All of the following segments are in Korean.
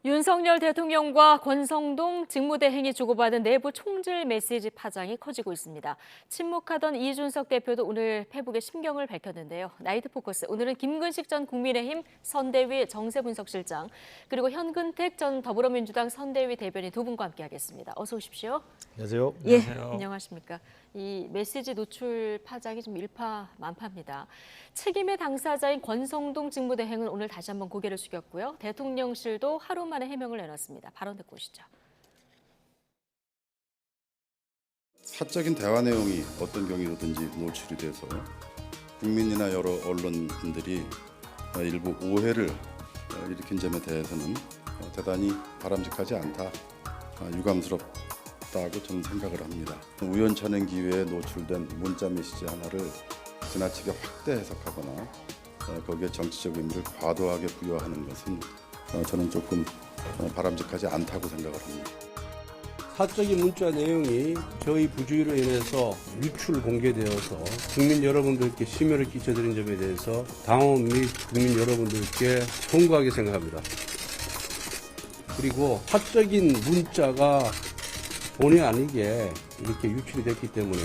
윤석열 대통령과 권성동 직무대행이 주고받은 내부 총질 메시지 파장이 커지고 있습니다. 침묵하던 이준석 대표도 오늘 페북에 심경을 밝혔는데요. 나이트 포커스, 오늘은 김근식 전 국민의힘 선대위 정세분석실장, 그리고 현근택 전 더불어민주당 선대위 대변인 두 분과 함께하겠습니다. 어서 오십시오. 안녕하세요. 예, 안녕하십니까. 이 메시지 노출 파장이 좀 일파만파입니다. 책임의 당사자인 권성동 직무대행은 오늘 다시 한번 고개를 숙였고요. 대통령실도 하루 만에 해명을 내놨습니다. 발언 듣고 오시죠. 사적인 대화 내용이 어떤 경위로든지 노출이 돼서 국민이나 여러 언론인들이 일부 오해를 일으킨 점에 대해서는 대단히 바람직하지 않다, 유감스럽다고 저는 생각을 합니다. 우연찮은 기회에 노출된 문자 메시지 하나를 지나치게 확대 해석하거나 거기에 정치적 의미를 과도하게 부여하는 것은 저는 조금 바람직하지 않다고 생각을 합니다. 사적인 문자 내용이 저희 부주의로 인해서 유출 공개되어서 국민 여러분들께 심려를 끼쳐드린 점에 대해서 당원 및 국민 여러분들께 송구하게 생각합니다. 그리고 사적인 문자가 본의 아니게 이렇게 유출이 됐기 때문에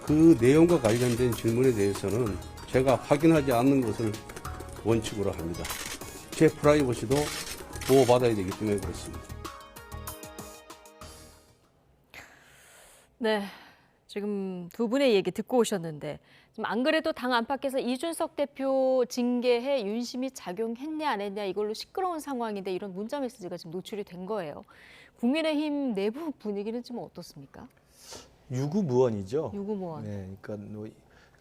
그 내용과 관련된 질문에 대해서는 제가 확인하지 않는 것을 원칙으로 합니다. 제 프라이버시도 보호받아야 되기 때문에 그렇습니다. 네, 지금 두 분의 얘기 듣고 오셨는데 지금 안 그래도 당 안팎에서 이준석 대표 징계에 윤심이 작용했냐 안 했냐 이걸로 시끄러운 상황인데 이런 문자 메시지가 지금 노출이 된 거예요. 국민의힘 내부 분위기는 지금 어떻습니까? 유구무원이죠. 유구무원. 네, 그러니까 뭐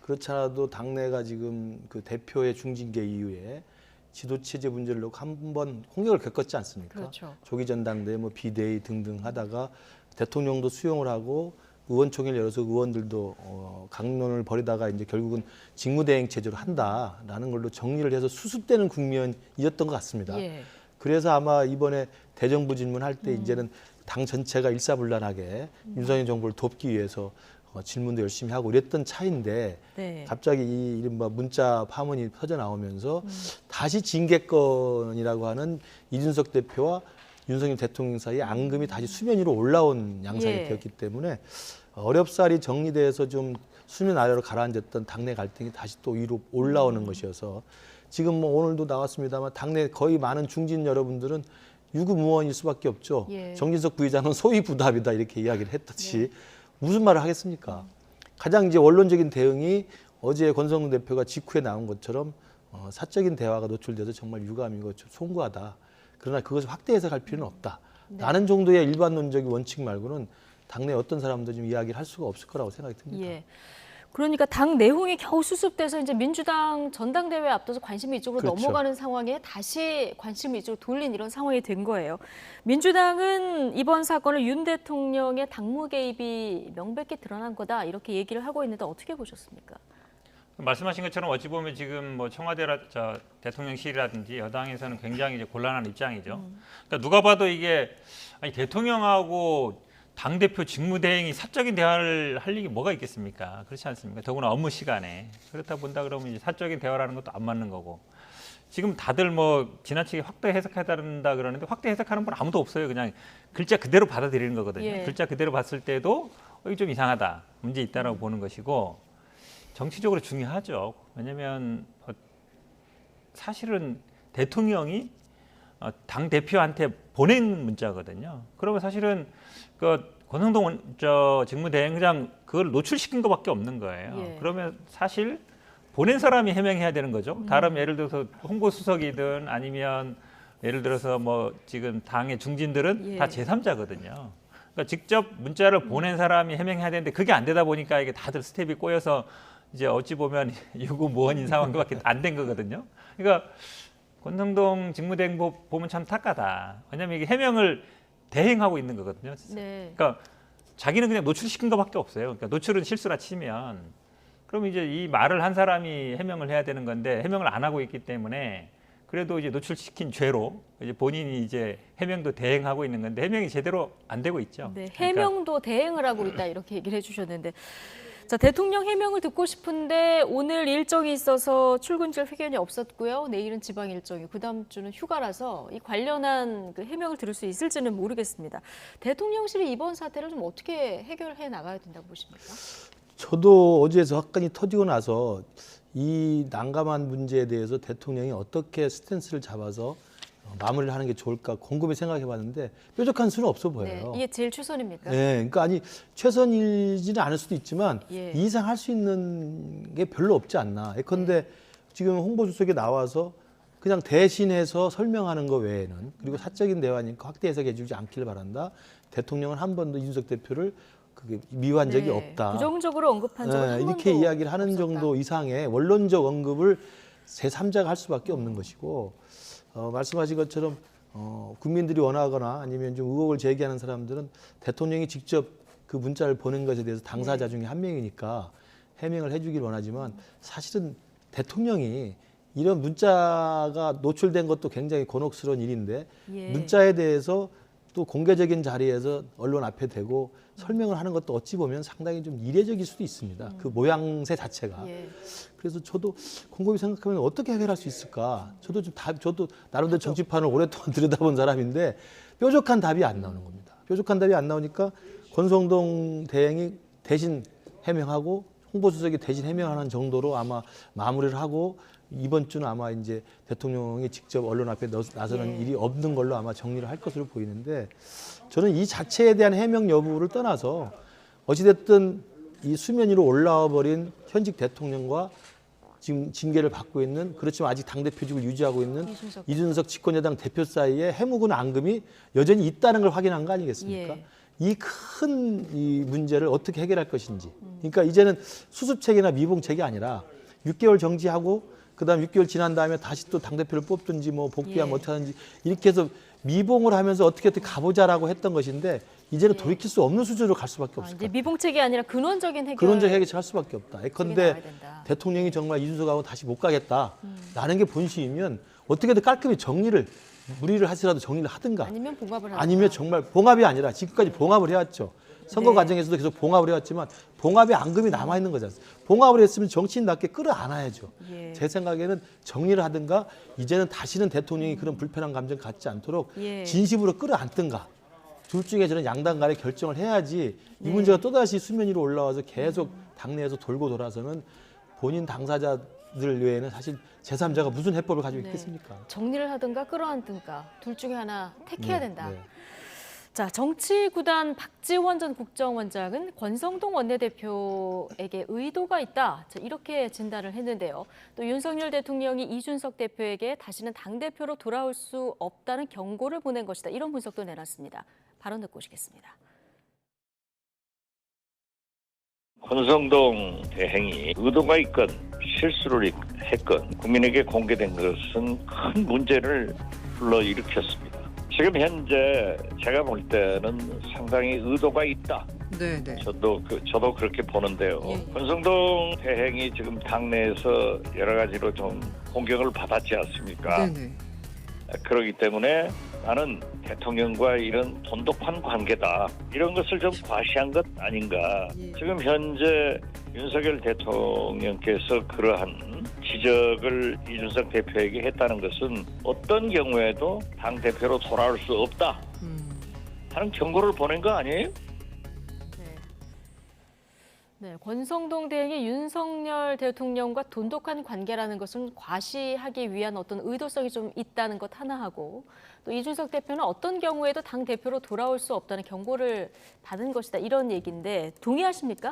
그렇지 않아도 당내가 지금 그 대표의 중징계 이후에 지도체제 문제를 놓고 한번 홍역을 겪었지 않습니까? 그렇죠. 조기 전당대회, 뭐 비대위 등등 하다가 대통령도 수용을 하고 의원총회를 열어서 의원들도 강론을 벌이다가 이제 결국은 직무대행 체제로 한다라는 걸로 정리를 해서 수습되는 국면이었던 것 같습니다. 예. 그래서 아마 이번에 대정부 질문할 때 이제는 당 전체가 일사불란하게 윤석열 정부를 돕기 위해서 질문도 열심히 하고 이랬던 차인데 네. 갑자기 이 이른바 문자 파문이 터져 나오면서 다시 징계권이라고 하는 이준석 대표와 윤석열 대통령 사이에 앙금이 다시 수면 위로 올라온 양상이 예. 되었기 때문에 어렵사리 정리돼서 좀 수면 아래로 가라앉았던 당내 갈등이 다시 또 위로 올라오는 것이어서 지금 뭐 오늘도 나왔습니다만 당내 거의 많은 중진 여러분들은 유구무원일 수밖에 없죠. 예. 정진석 부의장은 소위 부답이다 이렇게 이야기를 했듯이 무슨 말을 하겠습니까? 가장 이제 원론적인 대응이 어제 권성동 대표가 직후에 나온 것처럼 사적인 대화가 노출돼서 정말 유감이고 송구하다. 그러나 그것을 확대 해석할 필요는 없다. 라는 정도의 일반론적인 원칙 말고는 당내 어떤 사람도 좀 이야기를 할 수가 없을 거라고 생각이 듭니다. 예. 그러니까 당 내홍이 겨우 수습돼서 이제 민주당 전당대회 앞둬서 관심이 이쪽으로 그렇죠. 넘어가는 상황에 다시 관심을 이쪽으로 돌린 이런 상황이 된 거예요. 민주당은 이번 사건을 윤 대통령의 당무 개입이 명백히 드러난 거다 이렇게 얘기를 하고 있는데 어떻게 보셨습니까? 말씀하신 것처럼 어찌 보면 지금 뭐 청와대라 대통령실이라든지 여당에서는 굉장히 이제 곤란한 입장이죠. 그러니까 누가 봐도 이게 아니 대통령하고 당 대표 직무대행이 사적인 대화를 할 일이 뭐가 있겠습니까? 그렇지 않습니까? 더구나 업무 시간에 그렇다 본다 그러면 이제 사적인 대화라는 것도 안 맞는 거고 지금 다들 뭐 지나치게 확대 해석해달라 그러는데 확대 해석하는 분 아무도 없어요. 그냥 글자 그대로 받아들이는 거거든요. 예. 글자 그대로 봤을 때도 이게 좀 이상하다, 문제 있다라고 보는 것이고. 정치적으로 중요하죠. 왜냐하면 사실은 대통령이 당 대표한테 보낸 문자거든요. 그러면 사실은 그 권성동 직무대행장 그걸 노출시킨 것밖에 없는 거예요. 예. 그러면 사실 보낸 사람이 해명해야 되는 거죠. 다른 예를 들어서 홍보수석이든 아니면 예를 들어서 뭐 지금 당의 중진들은 예. 다 제3자거든요. 그러니까 직접 문자를 보낸 사람이 해명해야 되는데 그게 안 되다 보니까 이게 다들 스텝이 꼬여서 이제 어찌 보면 유구무원인 상황밖에 안 된 거거든요. 그러니까 권성동 직무대행 보면 참 탁하다. 왜냐하면 이게 해명을 대행하고 있는 거거든요. 네. 그러니까 자기는 그냥 노출시킨 것밖에 없어요. 그러니까 노출은 실수라 치면 그럼 이제 이 말을 한 사람이 해명을 해야 되는 건데 해명을 안 하고 있기 때문에 그래도 이제 노출시킨 죄로 이제 본인이 이제 해명도 대행하고 있는 건데 해명이 제대로 안 되고 있죠. 네, 그러니까 해명도 대행을 하고 있다 이렇게 얘기를 해주셨는데 자, 대통령 해명을 듣고 싶은데 오늘 일정이 있어서 출근길 회견이 없었고요. 내일은 지방 일정이, 그다음 주는 휴가라서 이 관련한 그 해명을 들을 수 있을지는 모르겠습니다. 대통령실이 이번 사태를 좀 어떻게 해결해 나가야 된다고 보십니까? 저도 어제 사건이 터지고 나서 이 난감한 문제에 대해서 대통령이 어떻게 스탠스를 잡아서 마무리를 하는 게 좋을까 곰곰이 생각해 봤는데 뾰족한 수는 없어 보여요. 네, 이게 제일 최선입니까? 네, 그러니까 아니 최선이지는 않을 수도 있지만 예. 이상 할 수 있는 게 별로 없지 않나. 예컨대 지금 홍보수석에 나와서 그냥 대신해서 설명하는 거 외에는, 그리고 사적인 대화니까 확대 해석해 주지 않기를 바란다. 대통령은 한 번도 이준석 대표를 그게 미워한 적이 없다. 부정적으로 언급한 적은 한 이렇게 번도 이야기를 하는 없었다. 정도 이상의 원론적 언급을 제3자가 할 수밖에 없는 것이고, 말씀하신 것처럼 국민들이 원하거나 아니면 좀 의혹을 제기하는 사람들은 대통령이 직접 그 문자를 보낸 것에 대해서 당사자 중에 한 명이니까 해명을 해주길 원하지만, 사실은 대통령이 이런 문자가 노출된 것도 굉장히 곤혹스러운 일인데 예. 문자에 대해서 또 공개적인 자리에서 언론 앞에 대고 설명을 하는 것도 어찌 보면 상당히 좀 이례적일 수도 있습니다. 그 모양새 자체가. 예. 그래서 저도 곰곰이 생각하면 어떻게 해결할 수 있을까? 저도 나름대로 정치판을 오랫동안 들여다본 사람인데 뾰족한 답이 안 나오는 겁니다. 뾰족한 답이 안 나오니까 권성동 대행이 대신 해명하고 홍보수석이 대신 해명하는 정도로 아마 마무리를 하고, 이번 주는 아마 이제 대통령이 직접 언론 앞에 나서는 예. 일이 없는 걸로 아마 정리를 할 것으로 보이는데, 저는 이 자체에 대한 해명 여부를 떠나서 어찌됐든 이 수면 위로 올라와 버린 현직 대통령과 지금 징계를 받고 있는, 그렇지만 아직 당대표직을 유지하고 있는 이준석 집권여당 대표 사이에 해묵은 앙금이 여전히 있다는 걸 확인한 거 아니겠습니까? 예. 이 큰 이 문제를 어떻게 해결할 것인지. 그러니까 이제는 수습책이나 미봉책이 아니라 6개월 정지하고 그다음 6개월 지난 다음에 다시 또 당대표를 뽑든지 뭐 복귀하면 예. 어떻게 하는지, 이렇게 해서 미봉을 하면서 어떻게 가보자라고 했던 것인데 이제는 돌이킬 수 없는 수준으로 갈 수밖에 없을 것 이제 같아요. 미봉책이 아니라 근원적인 해결. 그런 적 해결할 수밖에 없다. 예컨대 나와야 된다. 대통령이 정말 이준석하고 다시 못 가겠다라는 게 본심이면 어떻게든 깔끔히 정리를, 무리를 하시라도 정리를 하든가, 아니면 봉합을 하든가. 아니면 정말 봉합이 아니라 지금까지 봉합을 해왔죠. 선거 네. 과정에서도 계속 봉합을 해왔지만 봉합의 앙금이 남아있는 거잖아요. 봉합을 했으면 정치인답게 끌어안아야죠. 예. 제 생각에는 정리를 하든가, 이제는 다시는 대통령이 그런 불편한 감정 갖지 않도록 예. 진심으로 끌어안든가, 둘 중에 저는 양당 간에 결정을 해야지 이 네. 문제가 또다시 수면 위로 올라와서 계속 당내에서 돌고 돌아서는 본인 당사자들 외에는 사실 제3자가 무슨 해법을 가지고 네. 있겠습니까? 정리를 하든가 끌어안든가 둘 중에 하나 택해야 된다. 네. 자, 정치구단 박지원 전 국정원장은 권성동 원내대표에게 의도가 있다. 자, 이렇게 진단을 했는데요. 또 윤석열 대통령이 이준석 대표에게 다시는 당대표로 돌아올 수 없다는 경고를 보낸 것이다. 이런 분석도 내놨습니다. 발언 듣고 오시겠습니다. 권성동 대행이 의도가 있건 실수를 했건 국민에게 공개된 것은 큰 문제를 불러일으켰습니다. 지금 현재 제가 볼 때는 상당히 의도가 있다. 네네. 저도 그렇게 보는데요. 예. 권성동 대행이 지금 당내에서 여러 가지로 좀 공격을 받았지 않습니까? 네네. 그렇기 때문에 나는 대통령과 이런 돈독한 관계다, 이런 것을 좀 과시한 것 아닌가. 예. 지금 현재 윤석열 대통령께서 그러한 지적을 이준석 대표에게 했다는 것은 어떤 경우에도 당대표로 돌아올 수 없다 하는 경고를 보낸 거 아니에요? 네, 권성동 대행이 윤석열 대통령과 돈독한 관계라는 것은 과시하기 위한 어떤 의도성이 좀 있다는 것 하나 하고, 또 이준석 대표는 어떤 경우에도 당 대표로 돌아올 수 없다는 경고를 받은 것이다. 이런 얘기인데 동의하십니까?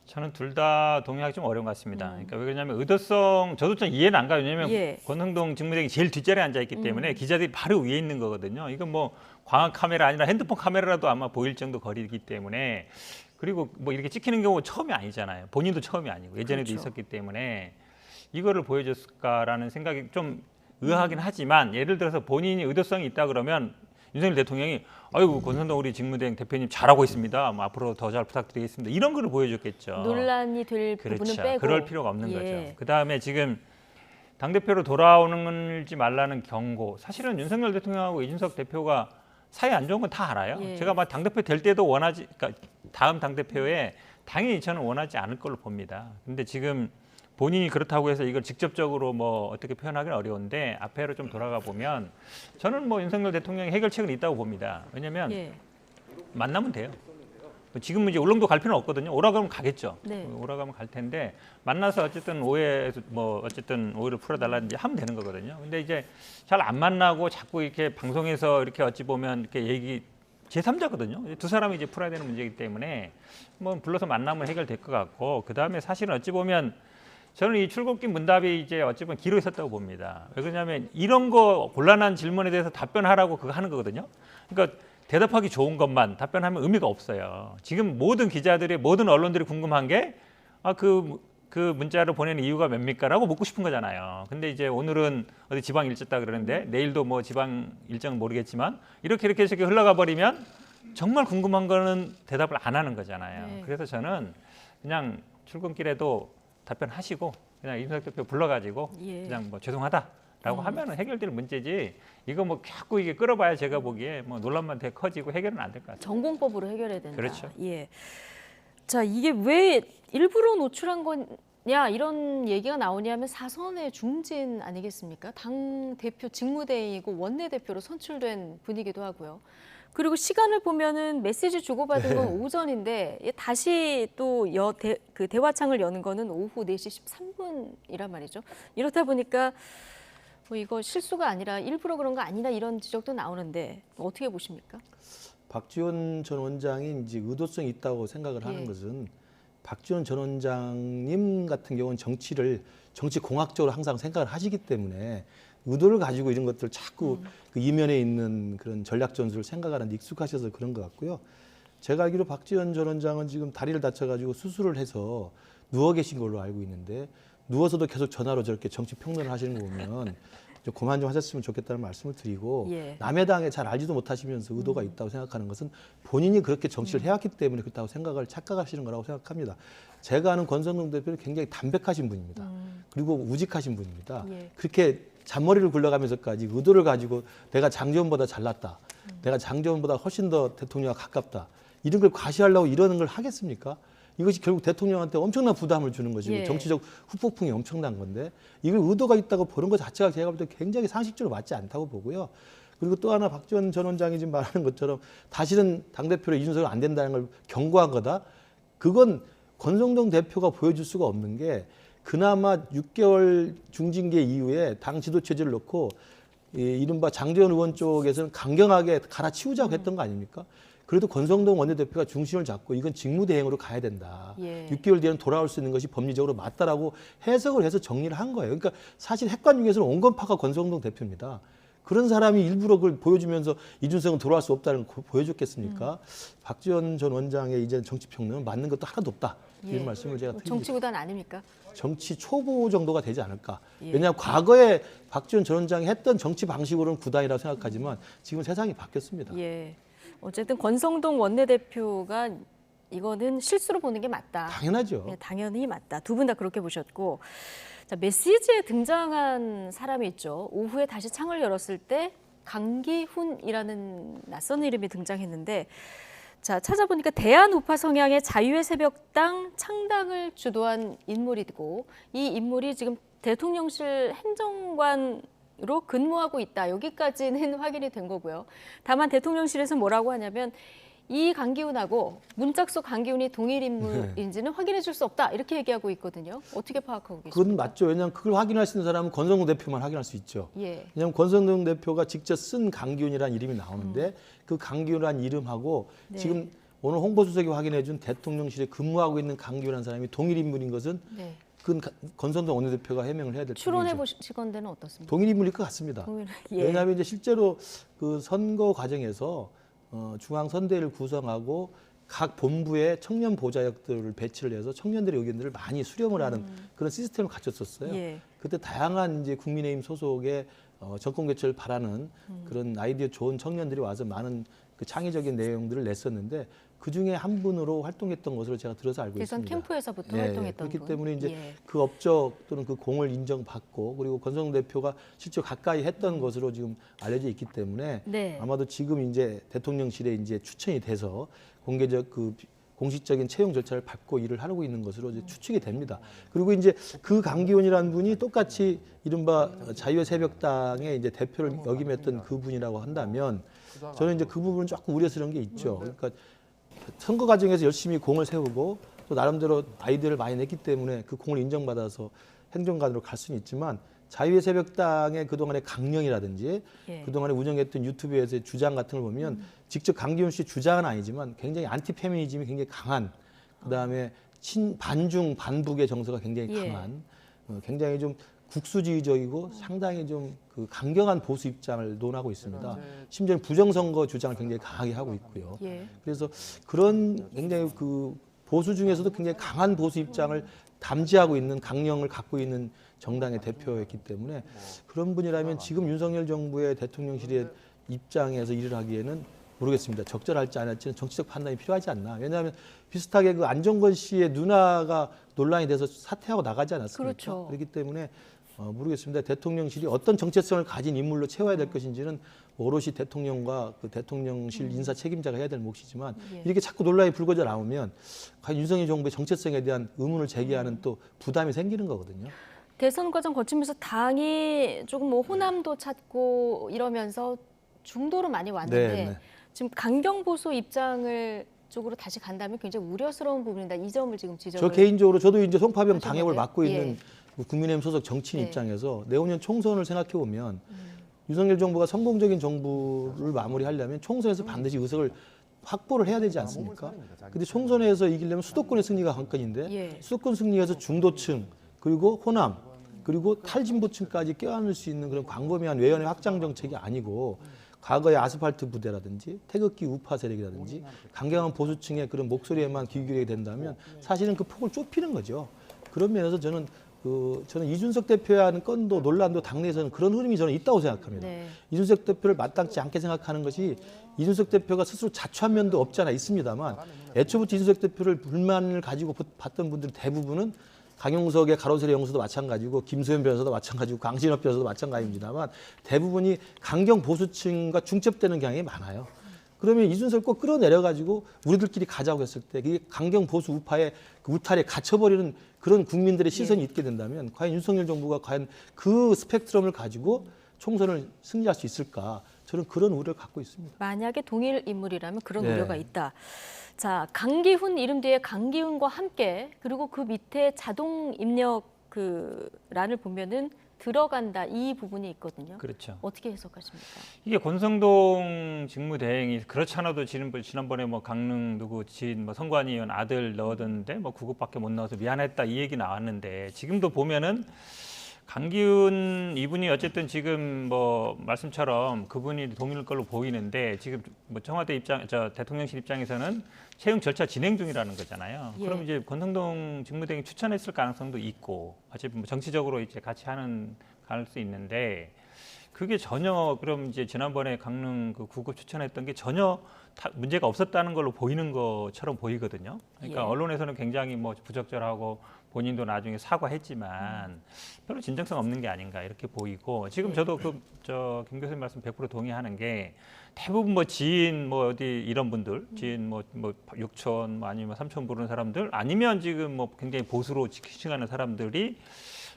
저는 둘 다 동의하기 좀 어려운 것 같습니다. 그러니까 왜 그러냐면 의도성, 저도 좀 이해는 안 가요. 왜냐하면 예. 권성동 직무대행이 제일 뒷자리에 앉아 있기 때문에 기자들이 바로 위에 있는 거거든요. 이건 뭐 광학 카메라 아니라 핸드폰 카메라라도 아마 보일 정도 거리이기 때문에, 그리고 뭐 이렇게 찍히는 경우 처음이 아니잖아요. 본인도 처음이 아니고 예전에도 그렇죠. 있었기 때문에 이거를 보여줬을까라는 생각이 좀 의아하긴 하지만, 예를 들어서 본인이 의도성이 있다 그러면 윤석열 대통령이 아이고 권성동 우리 직무대행 대표님 잘하고 있습니다. 뭐 앞으로 더 잘 부탁드리겠습니다. 이런 거를 보여줬겠죠. 논란이 될 부분은 그렇죠. 빼고. 그럴 필요가 없는 예. 거죠. 그다음에 지금 당대표로 돌아오지 말라는 경고. 사실은 윤석열 대통령하고 이준석 대표가 사이 안 좋은 건 다 알아요. 예. 제가 막 당대표 될 때도 원하지, 그러니까 다음 당대표에 당연히 저는 원하지 않을 걸로 봅니다. 근데 지금 본인이 그렇다고 해서 이걸 직접적으로 뭐 어떻게 표현하기는 어려운데 앞으로 좀 돌아가 보면 저는 뭐 윤석열 대통령의 해결책은 있다고 봅니다. 왜냐하면 예. 만나면 돼요. 지금은 이제 울릉도 갈 필요는 없거든요. 오라 그러면 가겠죠. 네. 오라 가면 갈 텐데 만나서 어쨌든 어쨌든 오해를 풀어달라든지 하면 되는 거거든요. 근데 이제 잘 안 만나고 자꾸 이렇게 방송에서 이렇게 어찌 보면 이렇게 얘기 제3자거든요. 두 사람이 이제 풀어야 되는 문제이기 때문에 뭐 불러서 만나면 해결될 것 같고 그 다음에 사실은 어찌 보면 저는 이 출국기 문답이 이제 어찌 보면 기로 있었다고 봅니다. 왜 그러냐면 이런 거 곤란한 질문에 대해서 답변하라고 그거 하는 거거든요. 그러니까 대답하기 좋은 것만 답변하면 의미가 없어요. 지금 모든 기자들이 모든 언론들이 궁금한 게 그 문자를 보내는 이유가 뭡니까라고 묻고 싶은 거잖아요. 근데 이제 오늘은 어디 지방 일정다 그러는데 내일도 뭐 지방 일정은 모르겠지만 이렇게 흘러가 버리면 정말 궁금한 거는 대답을 안 하는 거잖아요. 네. 그래서 저는 그냥 출근길에도 답변하시고 그냥 이준석 대표 불러가지고 예. 그냥 뭐 죄송하다라고 하면은 해결될 문제지. 이거 뭐 자꾸 이게 끌어봐야 제가 보기에 뭐 논란만 더 커지고 해결은 안 될 것 같아요. 전공법으로 해결해야 된다. 그렇죠. 예. 자, 이게 왜 일부러 노출한 거냐 이런 얘기가 나오냐면 사선의 중진 아니겠습니까? 당 대표 직무대행이고 원내대표로 선출된 분이기도 하고요. 그리고 시간을 보면은 메시지 주고받은 건 오전인데 다시 또 그 대화창을 여는 거는 오후 4시 13분이란 말이죠. 이렇다 보니까 뭐 이거 실수가 아니라 일부러 그런 거 아니냐 이런 지적도 나오는데 어떻게 보십니까? 박지원 전 원장이 이제 의도성이 있다고 생각을 하는 예. 것은 박지원 전 원장님 같은 경우는 정치 공학적으로 항상 생각을 하시기 때문에 의도를 가지고 이런 것들 자꾸 그 이면에 있는 그런 전략 전술을 생각하는데 익숙하셔서 그런 것 같고요. 제가 알기로 박지원 전 원장은 지금 다리를 다쳐가지고 수술을 해서 누워 계신 걸로 알고 있는데 누워서도 계속 전화로 저렇게 정치 평론을 하시는 거 보면 좀 그만 좀 하셨으면 좋겠다는 말씀을 드리고 예. 남의 당에 잘 알지도 못하시면서 의도가 있다고 생각하는 것은 본인이 그렇게 정치를 해왔기 때문에 그렇다고 생각을 착각하시는 거라고 생각합니다. 제가 아는 권성동 대표는 굉장히 담백하신 분입니다. 그리고 우직하신 분입니다. 예. 그렇게 잔머리를 굴러가면서까지 의도를 가지고 내가 장제원보다 잘났다. 내가 장제원보다 훨씬 더 대통령과 가깝다. 이런 걸 과시하려고 이러는 걸 하겠습니까? 이것이 결국 대통령한테 엄청난 부담을 주는 것이고 예. 정치적 후폭풍이 엄청난 건데 이걸 의도가 있다고 보는 것 자체가 제가 볼 때 굉장히 상식적으로 맞지 않다고 보고요. 그리고 또 하나 박지원 전 원장이 지금 말하는 것처럼 다시는 당대표로 이준석은 안 된다는 걸 경고한 거다. 그건 권성동 대표가 보여줄 수가 없는 게 그나마 6개월 중징계 이후에 당 지도 체제를 놓고 이른바 장제원 의원 쪽에서는 강경하게 갈아치우자고 했던 거 아닙니까? 그래도 권성동 원내대표가 중심을 잡고 이건 직무대행으로 가야 된다. 예. 6개월 뒤에는 돌아올 수 있는 것이 법리적으로 맞다라고 해석을 해서 정리를 한 거예요. 그러니까 사실 핵관 중에서는 온건파가 권성동 대표입니다. 그런 사람이 일부러 그걸 보여주면서 이준석은 돌아올 수 없다는 걸 보여줬겠습니까? 박지원 전 원장의 이제 정치평론은 맞는 것도 하나도 없다. 이런 예. 말씀을 제가 드립니다. 정치구단 아닙니까? 정치 초보 정도가 되지 않을까. 예. 왜냐하면 과거에 박지원 전 원장이 했던 정치 방식으로는 구단이라고 생각하지만 지금 세상이 바뀌었습니다. 예. 어쨌든 권성동 원내대표가 이거는 실수로 보는 게 맞다. 당연하죠. 예, 당연히 맞다. 두 분 다 그렇게 보셨고, 자, 메시지에 등장한 사람이 있죠. 오후에 다시 창을 열었을 때 강기훈이라는 낯선 이름이 등장했는데, 자, 찾아보니까 대한우파 성향의 자유의 새벽당 창당을 주도한 인물이고, 이 인물이 지금 대통령실 행정관으로 근무하고 있다. 여기까지는 확인이 된 거고요. 다만 대통령실에서 뭐라고 하냐면 이 강기훈하고 문짝 속 강기훈이 동일 인물인지는 확인해 줄 수 없다. 이렇게 얘기하고 있거든요. 어떻게 파악하고 계십니까? 그건 맞죠. 왜냐하면 그걸 확인할 수 있는 사람은 권성동 대표만 확인할 수 있죠. 예. 왜냐하면 권성동 대표가 직접 쓴 강기훈이라는 이름이 나오는데 그 강기훈이라는 이름하고 네. 지금 오늘 홍보수석이 확인해 준 대통령실에 근무하고 있는 강기훈이라는 사람이 동일 인물인 것은 네. 그건 권성동 원내대표가 해명을 해야 될 추론해 부분이죠. 보시건대는 어떻습니까? 동일 인물일 것 같습니다. 예. 왜냐하면 이제 실제로 그 선거 과정에서 중앙선대위를 구성하고 각 본부에 청년 보좌역들을 배치를 해서 청년들의 의견들을 많이 수렴을 하는 그런 시스템을 갖췄었어요. 예. 그때 다양한 이제 국민의힘 소속의 정권 교체를 바라는 그런 아이디어 좋은 청년들이 와서 많은 그 창의적인 내용들을 냈었는데 그 중에 한 분으로 활동했던 것으로 제가 들어서 알고 대선 있습니다. 캠프에서부터 예, 활동했던 그렇기 분. 때문에 이제 예. 그 업적 또는 그 공을 인정받고 그리고 권성동 대표가 실제 가까이 했던 것으로 지금 알려져 있기 때문에 네. 아마도 지금 이제 대통령실에 이제 추천이 돼서 공개적 그 공식적인 채용 절차를 밟고 일을 하고 있는 것으로 이제 추측이 됩니다. 그리고 이제 그 강기훈이라는 분이 똑같이 이른바 자유의 새벽당의 이제 대표를 역임했던 그분이라고 한다면 저는 이제 그 부분은 조금 우려스러운 게 있죠. 그러니까 선거 과정에서 열심히 공을 세우고 또 나름대로 아이디어를 많이 냈기 때문에 그 공을 인정받아서 행정관으로 갈 수는 있지만 자유의 새벽당의 그동안의 강령이라든지 예. 그동안에 운영했던 유튜브에서의 주장 같은 걸 보면 직접 강기훈 씨 주장은 아니지만 굉장히 안티 페미니즘이 굉장히 강한 그다음에 반중 반북의 정서가 굉장히 예. 강한 굉장히 좀 국수주의적이고 상당히 좀 그 강경한 보수 입장을 논하고 있습니다. 심지어 부정선거 주장을 굉장히 강하게 하고 있고요. 예. 그래서 그런 굉장히 그 보수 중에서도 굉장히 강한 보수 입장을 담지하고 있는 강령을 갖고 있는 정당의 대표였기 때문에 그런 분이라면 지금 윤석열 정부의 대통령실의 입장에서 일을 하기에는 모르겠습니다. 적절할지 안 할지는 정치적 판단이 필요하지 않나. 왜냐하면 비슷하게 그 안정권 씨의 누나가 논란이 돼서 사퇴하고 나가지 않았습니까? 그렇죠. 그렇기 때문에 모르겠습니다. 대통령실이 어떤 정체성을 가진 인물로 채워야 될 것인지는 오롯이 대통령과 그 대통령실 인사 책임자가 해야 될 몫이지만 예. 이렇게 자꾸 논란이 불거져 나오면 과연 윤석열 정부의 정체성에 대한 의문을 제기하는 또 부담이 생기는 거거든요. 대선 과정 거치면서 당이 조금 뭐 호남도 찾고 이러면서 중도로 많이 왔는데 네, 네. 지금 강경 보수 입장을 쪽으로 다시 간다면 굉장히 우려스러운 부분이다. 이 점을 지금 지적을. 저 개인적으로 저도 이제 송파병 하신 당협을 거예요? 맡고 예. 있는 국민의힘 소속 정치인 네. 입장에서 내후년 총선을 생각해 보면 윤석열 정부가 성공적인 정부를 마무리하려면 총선에서 반드시 의석을 확보를 해야 되지 않습니까? 근데 총선에서 이기려면 수도권의 승리가 관건인데 예. 수도권 승리에서 중도층 그리고 호남 그리고 탈진보층까지 껴안을 수 있는 그런 광범위한 외연의 확장 정책이 아니고 과거의 아스팔트 부대라든지 태극기 우파 세력이라든지 강경한 보수층의 그런 목소리에만 귀 기울이게 된다면 사실은 그 폭을 좁히는 거죠. 그런 면에서 저는 이준석 대표에 하는 건도 논란도 당내에서는 그런 흐름이 저는 있다고 생각합니다. 네. 이준석 대표를 마땅치 않게 생각하는 것이 이준석 대표가 스스로 자초한 면도 없지 않아 있습니다만 애초부터 이준석 대표를 불만을 가지고 봤던 분들 대부분은 강용석의 가로세로 영수도 마찬가지고 김소연 변호사도 마찬가지고 강신업 변호사도 마찬가지입니다만 대부분이 강경 보수층과 중첩되는 경향이 많아요. 그러면 이준석을 꼭 끌어내려가지고 우리들끼리 가자고 했을 때 그게 강경 보수 우파의 그 울타리에 갇혀버리는 그런 국민들의 시선이 있게 된다면 과연 윤석열 정부가 과연 그 스펙트럼을 가지고 총선을 승리할 수 있을까? 저는 그런 우려를 갖고 있습니다. 만약에 동일 인물이라면 그런 네. 우려가 있다. 자, 강기훈 이름 뒤에 강기훈과 함께 그리고 그 밑에 자동 입력 그 란을 보면은 들어간다 이 부분이 있거든요. 그렇죠. 어떻게 해석하십니까? 이게 권성동 직무대행이 그렇지 않아도 지난번에 뭐 강릉 누구 지인 뭐 선관위 의원 아들 넣었는데 뭐 9급밖에 못 넣어서 미안했다 이 얘기 나왔는데 지금도 보면은 강기훈 이분이 어쨌든 지금 뭐 말씀처럼 그분이 동일할 걸로 보이는데 지금 뭐 청와대 대통령실 입장에서는 채용 절차 진행 중이라는 거잖아요. 예. 그럼 이제 권성동 직무대행이 추천했을 가능성도 있고 어차피 뭐 정치적으로 이제 같이 갈 수 있는데 그게 전혀 그럼 이제 지난번에 강릉 그 9급 추천했던 게 전혀 문제가 없었다는 걸로 보이는 것처럼 보이거든요. 그러니까 예. 언론에서는 굉장히 뭐 부적절하고 본인도 나중에 사과했지만 별로 진정성 없는 게 아닌가 이렇게 보이고 지금 저도 김 교수님 말씀 100% 동의하는 게 대부분 뭐 지인 뭐 어디 이런 분들 지인 뭐 6천 뭐 아니면 3천 부르는 사람들 아니면 지금 뭐 굉장히 보수로 지칭하는 사람들이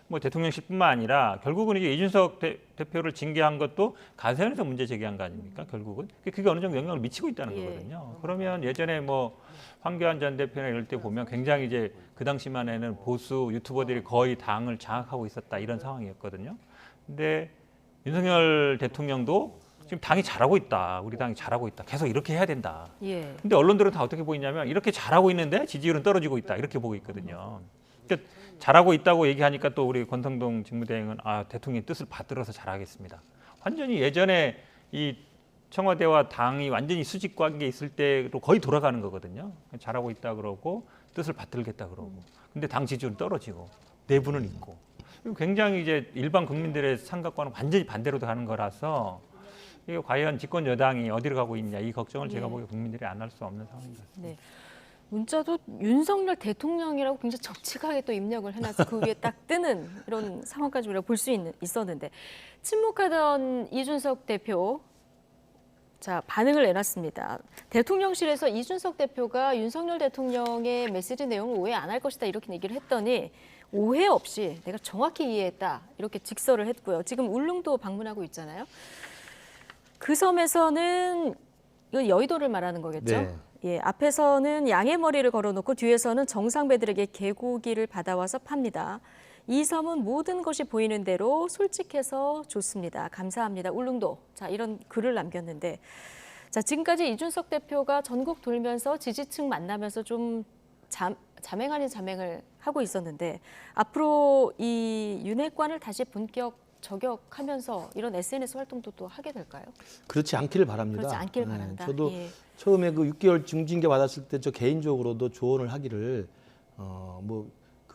뭐 대통령실뿐만 아니라 결국은 이제 이준석 대표를 징계한 것도 가세현에서 문제 제기한 거 아닙니까? 결국은 그게 어느 정도 영향을 미치고 있다는 예. 거거든요. 그러면 예전에 뭐 황교안 전 대표나 이럴 때 보면 굉장히 이제 그 당시만 해는 보수 유튜버들이 거의 당을 장악하고 있었다 이런 상황이었거든요. 근데 윤석열 대통령도 지금 당이 잘하고 있다. 우리 당이 잘하고 있다. 계속 이렇게 해야 된다. 예. 근데 언론들은 다 어떻게 보이냐면 이렇게 잘하고 있는데 지지율은 떨어지고 있다. 이렇게 보고 있거든요. 그러니까 잘하고 있다고 얘기하니까 또 우리 권성동 직무대행은 대통령의 뜻을 받들어서 잘하겠습니다. 완전히 예전에 이 청와대와 당이 완전히 수직 관계에 있을 때로 거의 돌아가는 거거든요. 잘하고 있다 그러고 뜻을 받들겠다 그러고. 근데 당 지지율은 떨어지고 내부는 있고. 그리고 굉장히 이제 일반 국민들의 생각과는 완전히 반대로 가는 거라서 이게 과연 집권 여당이 어디로 가고 있냐 이 걱정을 제가 예. 보기에 국민들이 안 할 수 없는 상황인 것 같습니다. 네. 문자도 윤석열 대통령이라고 굉장히 정직하게 또 입력을 해놔서 그 위에 딱 뜨는 이런 상황까지 우리가 볼 수 있었는데 침묵하던 이준석 대표 자 반응을 내놨습니다. 대통령실에서 이준석 대표가 윤석열 대통령의 메시지 내용을 오해 안 할 것이다 이렇게 얘기를 했더니 오해 없이 내가 정확히 이해했다 이렇게 직설을 했고요. 지금 울릉도 방문하고 있잖아요. 그 섬에서는 이건 여의도를 말하는 거겠죠? 네. 예, 앞에서는 양의 머리를 걸어놓고 뒤에서는 정상배들에게 개고기를 받아와서 팝니다. 이 섬은 모든 것이 보이는 대로 솔직해서 좋습니다. 감사합니다. 울릉도. 자, 이런 글을 남겼는데 자, 지금까지 이준석 대표가 전국 돌면서 지지층 만나면서 좀 자맹 아닌 자맹을 하고 있었는데 앞으로 이 윤핵관을 다시 본격 저격하면서 이런 SNS 활동도 또 하게 될까요? 그렇지 않기를 바랍니다. 그렇지 않길 바란다. 저도 예. 처음에 그 6개월 중징계 받았을 때 저 개인적으로도 조언을 하기를 뭐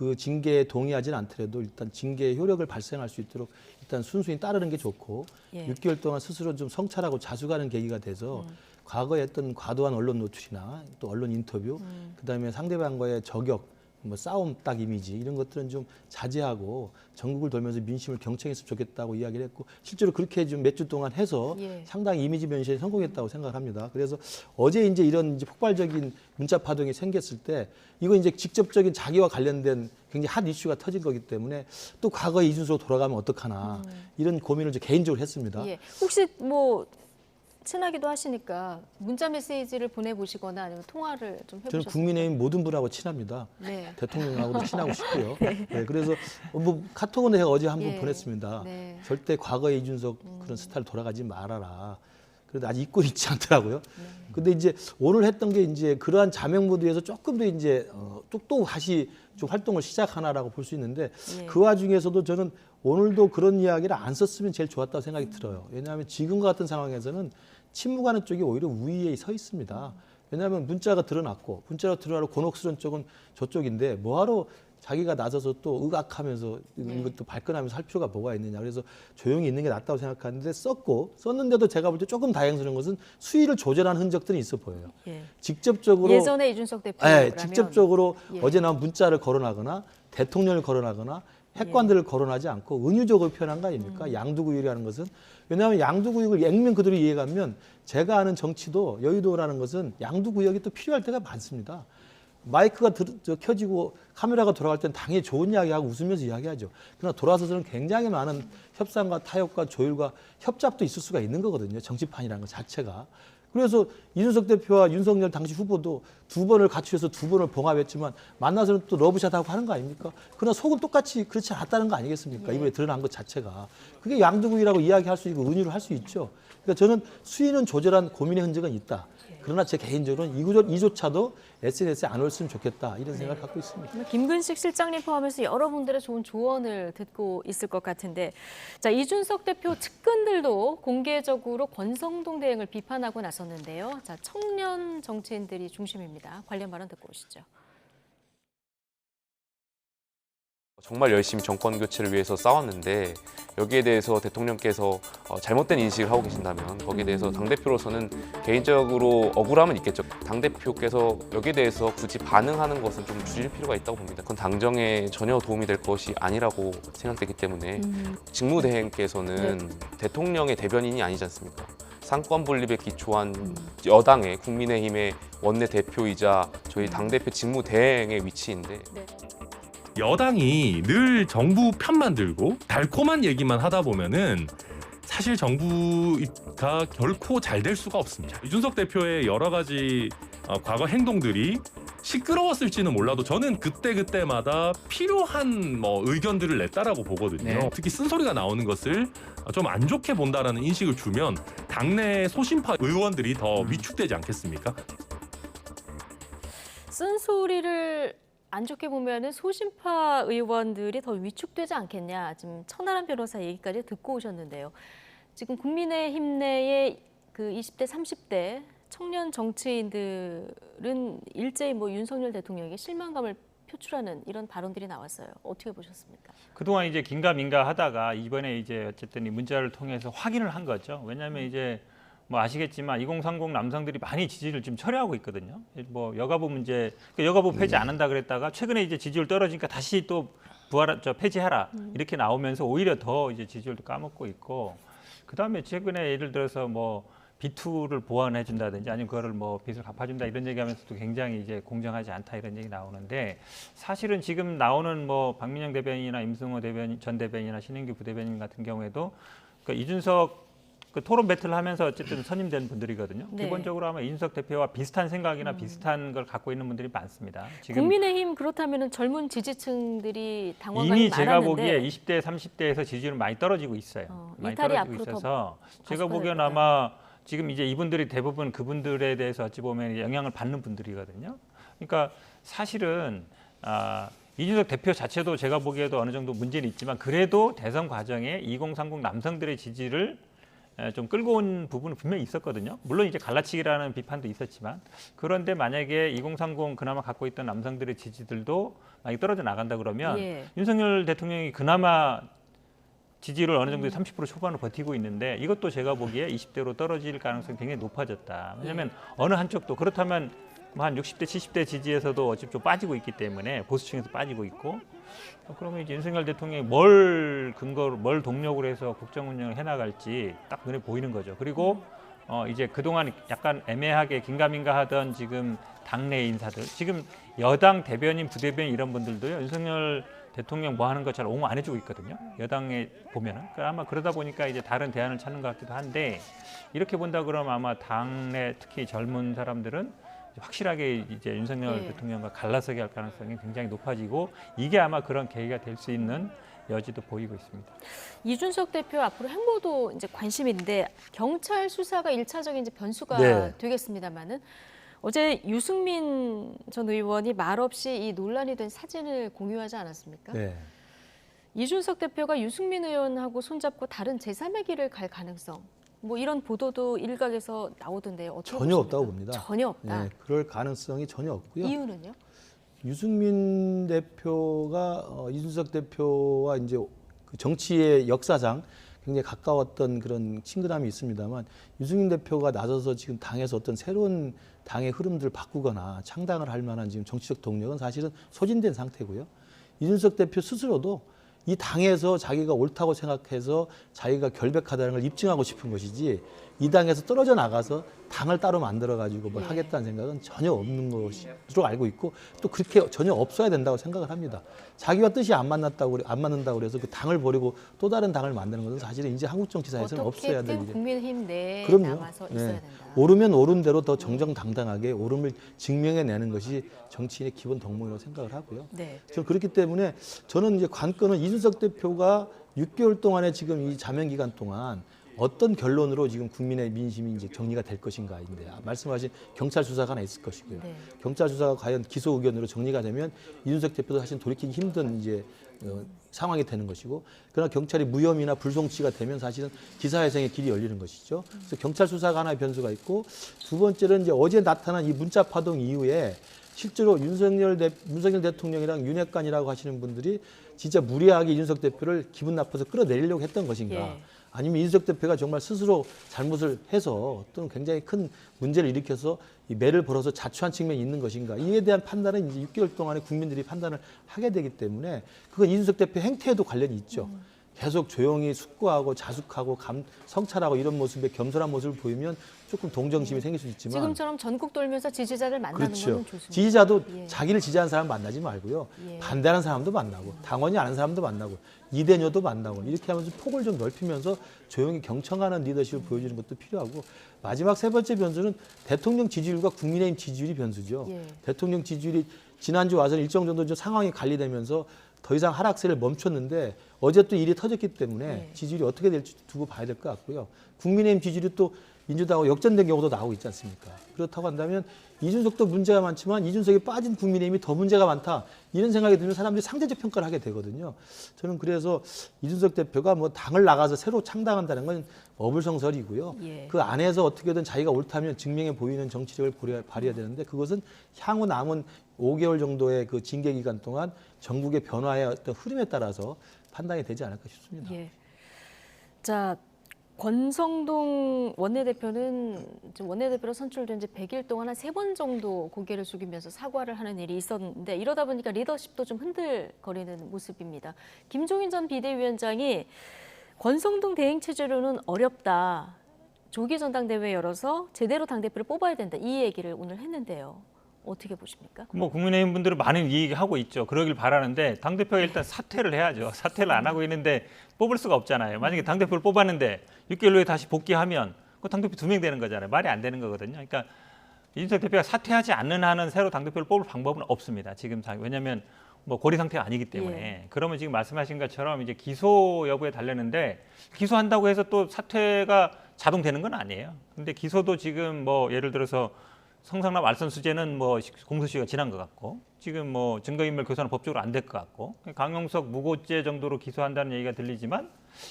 그 징계에 동의하지는 않더라도 일단 징계의 효력을 발생할 수 있도록 일단 순순히 따르는 게 좋고 예. 6개월 동안 스스로 좀 성찰하고 자숙하는 계기가 돼서 과거에 했던 과도한 언론 노출이나 또 언론 인터뷰 그다음에 상대방과의 저격 뭐 싸움 딱 이미지 이런 것들은 좀 자제하고 전국을 돌면서 민심을 경청했으면 좋겠다고 이야기를 했고 실제로 그렇게 좀 몇 주 동안 해서 예. 상당히 이미지 변신에 성공했다고 생각합니다. 그래서 어제 이제 이런 이제 폭발적인 문자 파동이 생겼을 때 이거 이제 직접적인 자기와 관련된 굉장히 핫 이슈가 터진 거기 때문에 또 과거에 이준석으로 돌아가면 어떡하나 이런 고민을 좀 개인적으로 했습니다. 예. 혹시 뭐 친하기도 하시니까 문자 메시지를 보내보시거나 아니면 통화를 좀 저는 해보셨어요? 국민의힘 모든 분하고 친합니다. 네. 대통령하고도 친하고 싶고요. 네, 그래서 뭐 카톡은 제가 어제 한 번 예. 보냈습니다. 네. 절대 과거의 이준석 그런 스타일 돌아가지 말아라. 그런데 아직 잊고 있지 않더라고요. 네. 근데 이제 오늘 했던 게 이제 그러한 자명 무드에서 조금 더 이제 또 다시 좀 활동을 시작하나라고 볼 수 있는데 예. 그 와중에서도 저는 오늘도 그런 이야기를 안 썼으면 제일 좋았다고 생각이 들어요. 왜냐하면 지금과 같은 상황에서는 침묵하는 쪽이 오히려 우위에 서 있습니다. 왜냐하면 문자가 드러났고 문자가 드러나고 곤혹스러운 쪽은 저쪽인데 뭐하러 자기가 나서서 또 의각하면서 이것도 발끈하면서 할 필요가 뭐가 있느냐. 그래서 조용히 있는 게 낫다고 생각하는데 썼는데도 제가 볼 때 조금 다행스러운 것은 수위를 조절한 흔적들이 있어 보여요. 예. 직접적으로 예전에 이준석 대표라면 네, 직접적으로 예. 어제 나온 문자를 거론하거나 대통령을 거론하거나 핵관들을 거론하지 않고 은유적으로 표현한 거 아닙니까? 양두구역이라는 것은 왜냐하면 양두구역을 액면 그대로 이해가면 제가 아는 정치도 여의도라는 것은 양두구역이 또 필요할 때가 많습니다. 마이크가 켜지고 카메라가 돌아갈 때는 당연히 좋은 이야기하고 웃으면서 이야기하죠. 그러나 돌아서서는 굉장히 많은 협상과 타협과 조율과 협잡도 있을 수가 있는 거거든요. 정치판이라는 것 자체가. 그래서 이준석 대표와 윤석열 당시 후보도 두 번을 갖추어서 두 번을 봉합했지만 만나서는 또 러브샷하고 하는 거 아닙니까? 그러나 속은 똑같이 그렇지 않았다는 거 아니겠습니까? 이번에 드러난 것 자체가. 그게 양두구이라고 이야기할 수 있고 은유를 할 수 있죠. 그러니까 저는 수위는 조절한 고민의 흔적은 있다. 그러나 제 개인적으로는 이조차도 SNS에 안 올렸으면 좋겠다 이런 생각을 갖고 있습니다. 김근식 실장님 포함해서 여러분들의 좋은 조언을 듣고 있을 것 같은데 자 이준석 대표 측근들도 공개적으로 권성동 대행을 비판하고 나섰는데요. 자 청년 정치인들이 중심입니다. 관련 발언 듣고 오시죠. 정말 열심히 정권 교체를 위해서 싸웠는데 여기에 대해서 대통령께서 잘못된 인식을 하고 계신다면 거기에 대해서 당대표로서는 개인적으로 억울함은 있겠죠. 당대표께서 여기에 대해서 굳이 반응하는 것은 좀 줄일 필요가 있다고 봅니다. 그건 당정에 전혀 도움이 될 것이 아니라고 생각되기 때문에 직무대행께서는 대통령의 대변인이 아니지 않습니까? 상권 분립에 기초한 여당의 국민의힘의 원내대표이자 저희 당대표 직무대행의 위치인데 여당이 늘 정부 편만 들고 달콤한 얘기만 하다 보면은 사실 정부가 결코 잘 될 수가 없습니다. 이준석 대표의 여러 가지 과거 행동들이 시끄러웠을지는 몰라도 저는 그때마다 필요한 의견들을 냈다라고 보거든요. 네. 특히 쓴소리가 나오는 것을 좀 안 좋게 본다라는 인식을 주면 당내 소신파 의원들이 더 위축되지 않겠습니까? 쓴소리를 안 좋게 보면은 소신파 의원들이 더 위축되지 않겠냐. 지금 천하람 변호사 얘기까지 듣고 오셨는데요. 지금 국민의힘 내의 그 20대, 30대 청년 정치인들은 일제히 윤석열 대통령에게 실망감을 표출하는 이런 발언들이 나왔어요. 어떻게 보셨습니까? 그동안 이제 긴가민가 하다가 이번에 이제 어쨌든 이 문자를 통해서 확인을 한 거죠. 왜냐하면 이제 뭐 아시겠지만 2030 남성들이 많이 지지를 지금 철회하고 있거든요. 뭐 여가부 문제, 여가부 폐지 안 한다 그랬다가 최근에 이제 지지율 떨어지니까 다시 또 폐지하라 이렇게 나오면서 오히려 더 이제 지지율도 까먹고 있고, 그 다음에 최근에 예를 들어서 뭐 B2를 보완해 준다든지 아니면 그거를 뭐 빚을 갚아준다 이런 얘기하면서도 굉장히 이제 공정하지 않다 이런 얘기 나오는데, 사실은 지금 나오는 뭐 박민영 대변인이나 임승호 전 대변인이나 신인규 부대변인 같은 경우에도 그 이준석 그 토론 배틀을 하면서 어쨌든 선임된 분들이거든요. 네. 기본적으로 아마 이준석 대표와 비슷한 생각이나 비슷한 걸 갖고 있는 분들이 많습니다. 지금 국민의힘 그렇다면 젊은 지지층들이 당원감이 이미 많았는데 제가 보기에 20대, 30대에서 지지율은 많이 떨어지고 있어요. 많이 이탈이 떨어지고 앞으로 더 있어서 제가 가속화될 보기에는 거다. 아마 지금 이제 이분들이 대부분 그분들에 대해서 어찌 보면 영향을 받는 분들이거든요. 그러니까 사실은 이준석 대표 자체도 제가 보기에도 어느 정도 문제는 있지만 그래도 대선 과정에 2030 남성들의 지지를 좀 끌고 온 부분은 분명히 있었거든요. 물론 이제 갈라치기라는 비판도 있었지만, 그런데 만약에 2030 그나마 갖고 있던 남성들의 지지들도 만약에 떨어져 나간다 그러면 예. 윤석열 대통령이 그나마 지지를 어느 정도 30% 초반으로 버티고 있는데 이것도 제가 보기에 20대로 떨어질 가능성이 굉장히 높아졌다. 왜냐하면 어느 한쪽도 그렇다면 뭐 한 60대, 70대 지지에서도 어차피 좀 빠지고 있기 때문에 보수층에서 빠지고 있고, 그러면 이제 윤석열 대통령이 뭘 근거로, 뭘 동력으로 해서 국정 운영을 해나갈지 딱 눈에 보이는 거죠. 그리고 이제 그동안 약간 애매하게 긴가민가 하던 지금 당내 인사들, 지금 여당 대변인, 부대변인 이런 분들도요, 윤석열 대통령 뭐 하는 거 잘 옹호 안 해주고 있거든요. 여당에 보면은. 그러니까 아마 그러다 보니까 이제 다른 대안을 찾는 것 같기도 한데, 이렇게 본다 그러면 아마 당내 특히 젊은 사람들은 확실하게 이제 윤석열 예. 대통령과 갈라서게 할 가능성이 굉장히 높아지고, 이게 아마 그런 계기가 될 수 있는 여지도 보이고 있습니다. 이준석 대표 앞으로 행보도 이제 관심인데 경찰 수사가 1차적인 이제 변수가 네. 되겠습니다만은 어제 유승민 전 의원이 말없이 이 논란이 된 사진을 공유하지 않았습니까? 네. 이준석 대표가 유승민 의원하고 손잡고 다른 제3의 길을 갈 가능성, 뭐 이런 보도도 일각에서 나오던데요. 어떻게 전혀 보십니까? 없다고 봅니다. 전혀 없다. 네, 그럴 가능성이 전혀 없고요. 이유는요? 유승민 대표가 이준석 대표와 이제 그 정치의 역사상 굉장히 가까웠던 그런 친근함이 있습니다만, 유승민 대표가 나서서 지금 당에서 어떤 새로운 당의 흐름들을 바꾸거나 창당을 할 만한 지금 정치적 동력은 사실은 소진된 상태고요. 이준석 대표 스스로도 이 당에서 자기가 옳다고 생각해서 자기가 결백하다는 걸 입증하고 싶은 것이지, 이 당에서 떨어져 나가서 당을 따로 만들어 가지고 뭘 하겠다는 생각은 전혀 없는 것으로 알고 있고, 또 그렇게 전혀 없어야 된다고 생각을 합니다. 자기와 뜻이 안 맞는다고 그래서 그 당을 버리고 또 다른 당을 만드는 것은 사실은 이제 한국 정치사에서는 없어야 될 어떻게든 일이에요. 국민의힘 내에 그럼요. 남아서 있어야 네. 된다. 오르면 오른 대로 더 정정당당하게 오름을 증명해내는 것이 정치인의 기본 덕목이라고 생각을 하고요. 네. 저 그렇기 때문에 저는 이제 관건은 이준석 대표가 6개월 동안에 지금 이 자명 기간 동안 어떤 결론으로 지금 국민의 민심이 이제 정리가 될 것인가인데, 말씀하신 경찰 수사가 하나 있을 것이고요. 네. 경찰 수사가 과연 기소 의견으로 정리가 되면 이준석 대표도 사실 돌이키기 힘든 이제 상황이 되는 것이고, 그러나 경찰이 무혐의나 불송치가 되면 사실은 기사회생의 길이 열리는 것이죠. 그래서 경찰 수사가 하나의 변수가 있고, 두 번째는 이제 어제 나타난 이 문자 파동 이후에 실제로 윤석열 대통령이랑 윤핵관이라고 하시는 분들이 진짜 무리하게 이준석 대표를 기분 나빠서 끌어내리려고 했던 것인가. 예. 아니면 이준석 대표가 정말 스스로 잘못을 해서 어떤 굉장히 큰 문제를 일으켜서 이 매를 벌어서 자초한 측면이 있는 것인가. 이에 대한 판단은 이제 6개월 동안에 국민들이 판단을 하게 되기 때문에 그건 이준석 대표 행태에도 관련이 있죠. 계속 조용히 숙고하고 자숙하고 성찰하고 이런 모습에 겸손한 모습을 보이면 조금 동정심이 생길 수 있지만, 지금처럼 전국 돌면서 지지자를 만나는 그렇죠. 거는 좋습니다. 지지자도 예. 자기를 지지하는 사람 만나지 말고요. 예. 반대하는 사람도 만나고 당원이 아는 사람도 만나고 이대녀도 만나고 이렇게 하면서 폭을 좀 넓히면서 조용히 경청하는 리더십을 보여주는 것도 필요하고, 마지막 세 번째 변수는 대통령 지지율과 국민의힘 지지율이 변수죠. 예. 대통령 지지율이 지난주 와서는 일정 정도 좀 상황이 관리되면서 더 이상 하락세를 멈췄는데 어제 또 일이 터졌기 때문에 네. 지지율이 어떻게 될지 두고 봐야 될 것 같고요. 국민의힘 지지율이 또 민주당하고 역전된 경우도 나오고 있지 않습니까? 그렇다고 한다면 이준석도 문제가 많지만 이준석이 빠진 국민의힘이 더 문제가 많다, 이런 생각이 들면 사람들이 상대적 평가를 하게 되거든요. 저는 그래서 이준석 대표가 뭐 당을 나가서 새로 창당한다는 건 어불성설이고요. 예. 그 안에서 어떻게든 자기가 옳다면 증명해 보이는 정치력을 발휘해야 되는데, 그것은 향후 남은 5개월 정도의 그 징계 기간 동안 전국의 변화의 어떤 흐름에 따라서 판단이 되지 않을까 싶습니다. 예. 자, 권성동 원내대표는 지금 원내대표로 선출된 지 100일 동안 한 3번 정도 고개를 숙이면서 사과를 하는 일이 있었는데 이러다 보니까 리더십도 좀 흔들거리는 모습입니다. 김종인 전 비대위원장이 권성동 대행 체제로는 어렵다. 조기 전당대회 열어서 제대로 당대표를 뽑아야 된다. 이 얘기를 오늘 했는데요. 어떻게 보십니까? 뭐 국민의힘 분들은 많은 얘기하고 있죠. 그러길 바라는데 당대표가 일단 사퇴를 해야죠. 사퇴를 안 하고 있는데 뽑을 수가 없잖아요. 만약에 당대표를 뽑았는데 6개월 후에 다시 복귀하면 그 당대표 2명 되는 거잖아요. 말이 안 되는 거거든요. 그러니까 이준석 대표가 사퇴하지 않는 한은 새로 당대표를 뽑을 방법은 없습니다. 지금 왜냐하면 뭐 고리 상태가 아니기 때문에. 그러면 지금 말씀하신 것처럼 이제 기소 여부에 달렸는데 기소한다고 해서 또 사퇴가 자동되는 건 아니에요. 근데 기소도 지금 뭐 예를 들어서 성상납 알선수재는 뭐 공소시효가 지난 것 같고 지금 뭐 증거인멸 교사는 법적으로 안 될 것 같고 강용석 무고죄 정도로 기소한다는 얘기가 들리지만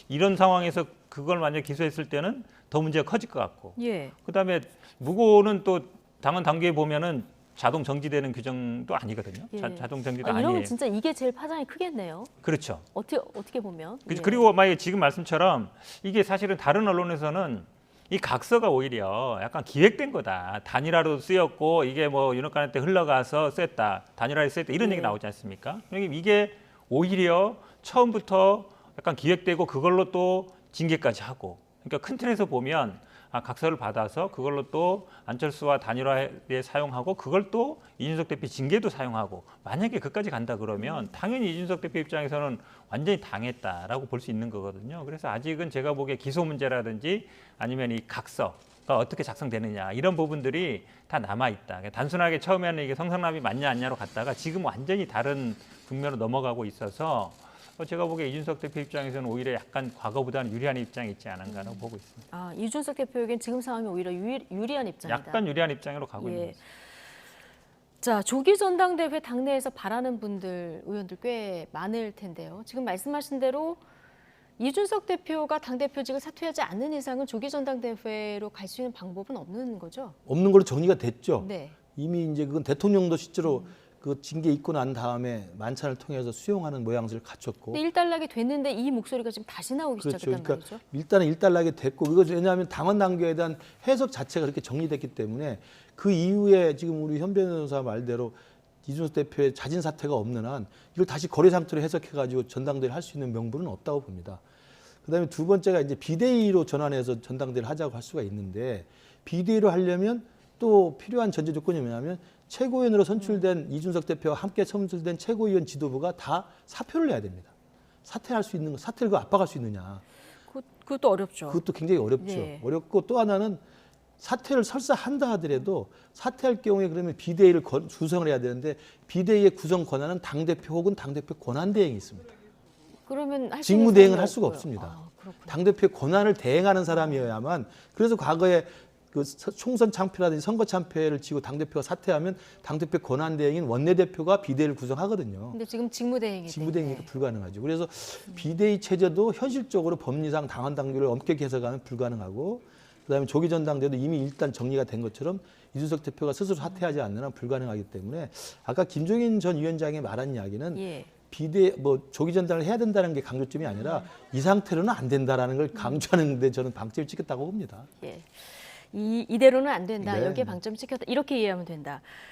이런 상황에서 그걸 만약 기소했을 때는 더 문제가 커질 것 같고 예. 그다음에 무고는 또 당헌 당규에 보면은 자동 정지되는 규정도 아니거든요. 예. 자동 정지도 이러면 아니에요. 진짜 이게 제일 파장이 크겠네요. 그렇죠. 어떻게 보면. 예. 그리고 만약에 지금 말씀처럼 이게 사실은 다른 언론에서는 이 각서가 오히려 약간 기획된 거다. 단일화로 쓰였고 이게 뭐 윤핵관한테 흘러가서 썼다. 단일화에 쓰였다. 이런 얘기 나오지 않습니까? 그러니까 이게 오히려 처음부터 약간 기획되고 그걸로 또 징계까지 하고. 그러니까 큰 틀에서 보면 각서를 받아서 그걸로 또 안철수와 단일화에 사용하고 그걸 또 이준석 대표 징계도 사용하고 만약에 그까지 간다 그러면 당연히 이준석 대표 입장에서는 완전히 당했다라고 볼 수 있는 거거든요. 그래서 아직은 제가 보기에 기소 문제라든지 아니면 이 각서가 어떻게 작성되느냐 이런 부분들이 다 남아있다. 단순하게 처음에는 이게 성상납이 맞냐 아니냐로 갔다가 지금 완전히 다른 국면으로 넘어가고 있어서 제가 보기에 이준석 대표 입장에서는 오히려 약간 과거보다는 유리한 입장이 있지 않은가라고 보고 있습니다. 아, 이준석 대표에겐 지금 상황이 오히려 유리한 입장이다. 약간 유리한 입장으로 가고 있는 거죠. 자, 조기 전당대회 당내에서 바라는 분들, 의원들 꽤 많을 텐데요. 지금 말씀하신 대로 이준석 대표가 당대표직을 사퇴하지 않는 이상은 조기 전당대회로 갈 수 있는 방법은 없는 거죠? 없는 걸로 정리가 됐죠. 네. 이미 이제 그건 대통령도 실제로 그 징계 있고 난 다음에 만찬을 통해서 수용하는 모양새를 갖췄고. 근데 일단락이 됐는데 이 목소리가 지금 다시 나오기 그렇죠. 시작했단 그러니까 말이죠. 일단은 일단락이 됐고 그거 왜냐하면 당헌 당규에 대한 해석 자체가 그렇게 정리됐기 때문에 그 이후에 지금 우리 현 변호사 말대로 이준석 대표의 자진 사퇴가 없는 한 이걸 다시 거래 상태로 해석해가지고 전당대회를 할 수 있는 명분은 없다고 봅니다. 그다음에 두 번째가 이제 비대위로 전환해서 전당대회를 하자고 할 수가 있는데 비대위로 하려면 또 필요한 전제 조건이 뭐냐면 최고위원으로 선출된 이준석 대표와 함께 선출된 최고위원 지도부가 다 사표를 내야 됩니다. 사퇴할 수 있는 거, 사퇴를 압박할 수 있느냐. 그것도 어렵죠. 그것도 굉장히 어렵죠. 네. 어렵고 또 하나는 사퇴를 설사 한다 하더라도 사퇴할 경우에 그러면 비대위를 구성을 해야 되는데 비대위의 구성 권한은 당대표 혹은 당대표 권한대행이 있습니다. 그러면 할 직무대행을 할 수가 없습니다. 그렇군요. 당대표의 권한을 대행하는 사람이어야만 그래서 과거에 그 총선 창패라든지 선거 창패를 지고 당대표가 사퇴하면 당대표 권한대행인 원내대표가 비대위를 구성하거든요. 근데 지금 직무대행이 직무대행이니까 불가능하죠. 그래서 비대위 체제도 현실적으로 법리상 당헌 당규를 엄격히 해석하면 불가능하고 그다음에 조기 전당대회도 이미 일단 정리가 된 것처럼 이준석 대표가 스스로 사퇴하지 않는 한 불가능하기 때문에 아까 김종인 전 위원장이 말한 이야기는 조기 전당을 해야 된다는 게 강조점이 아니라 이 상태로는 안 된다라는 걸 강조하는데 저는 방점을 찍겠다고 봅니다. 이대로는 안 된다. 네. 여기에 방점 찍혔다. 이렇게 이해하면 된다.